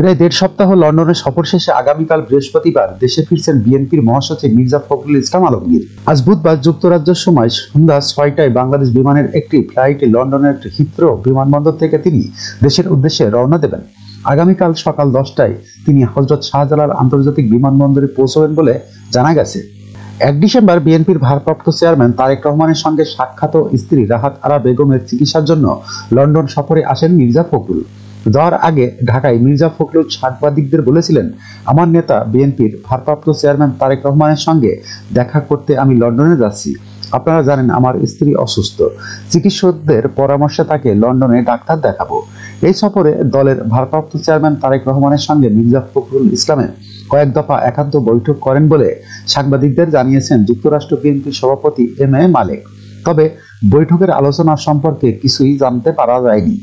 প্রায় দেড় সপ্তাহ লন্ডনে সফর শেষে আগামীকাল বৃহস্পতিবার দেশে ফিরছেন বিএনপির মহাসচিব মির্জা ফখরুল ইসলাম আলমগীর। আজ বুধবার যুক্তরাজ্যের সময় সন্ধ্যা ৬টায় বাংলাদেশ বিমানের একটি ফ্লাইটে লন্ডনের হিথ্রো বিমানবন্দর থেকে তিনি দেশের উদ্দেশ্যে রওনা দেবেন। আগামীকাল সকাল 10টায় তিনি হযরত শাহজালাল আন্তর্জাতিক বিমানবন্দরে পৌঁছবেন বলে জানা গেছে। ১ ডিসেম্বর বিএনপির ভারপ্রাপ্ত চেয়ারম্যান তারেক রহমানের সঙ্গে সাক্ষাৎ ও স্ত্রী রাহাত আরা বেগমের চিকিৎসার জন্য লন্ডন সফরে আসেন মির্জা ফখরুল। যাওয়ার আগে ঢাকায় মির্জা ফখরুল সাংবাদিকদের বলেছিলেন, আমার নেতা বিএনপির ভারপ্রাপ্ত চেয়ারম্যান তারেক রহমানের সঙ্গে দেখা করতে আমি লন্ডনে যাচ্ছি। আপনারা জানেন আমার স্ত্রী অসুস্থ, চিকিৎসকদের পরামর্শে তাকে লন্ডনে ডাক্তার দেখাবো। এই সফরে দলের ভারপ্রাপ্ত চেয়ারম্যান তারেক রহমানের সঙ্গে মির্জা ফখরুল ইসলামের কয়েক দফা একান্ত বৈঠক করেন বলে সাংবাদিকদের জানিয়েছেন যুক্তরাষ্ট্র বিএনপির সভাপতি এম.এ. মালেক। তবে বৈঠকের আলোচনা সম্পর্কে কিছুই জানতে পারা যায়নি।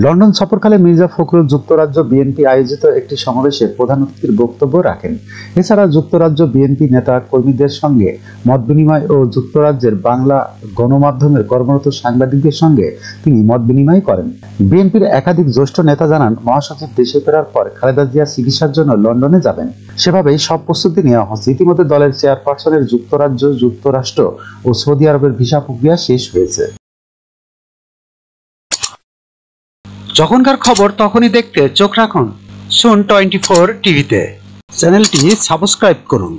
লন্ডন সফরকালে মির্জা ফখরুল যুক্তরাজ্য বিএনপি আয়োজিত একটি সমাবেশে প্রধান অতিথির বক্তব্য রাখেন। এছাড়া যুক্তরাজ্য বিএনপি নেতা কর্মীদের সঙ্গে মত বিনিময় ও যুক্তরাজ্যের বাংলা গণমাধ্যমের কর্মরত সাংবাদিকদের সঙ্গে তিনি মত বিনিময় করেন। বিএনপির একাধিক জ্যেষ্ঠ নেতা জানান, মহাসচিব দেশে ফেরার পর খালেদা জিয়া চিকিৎসার জন্য লন্ডনে যাবেন। সেভাবেই সব প্রস্তুতি নেওয়া হচ্ছে। ইতিমধ্যে দলের চেয়ারপারসনের যুক্তরাজ্য, যুক্তরাষ্ট্র ও সৌদি আরবের ভিসা প্রক্রিয়া শেষ হয়েছে। যখনকার খবর তখনই দেখতে চোখ রাখুন সুন 24 টিভিতে। চ্যানেলটি সাবস্ক্রাইব করুন।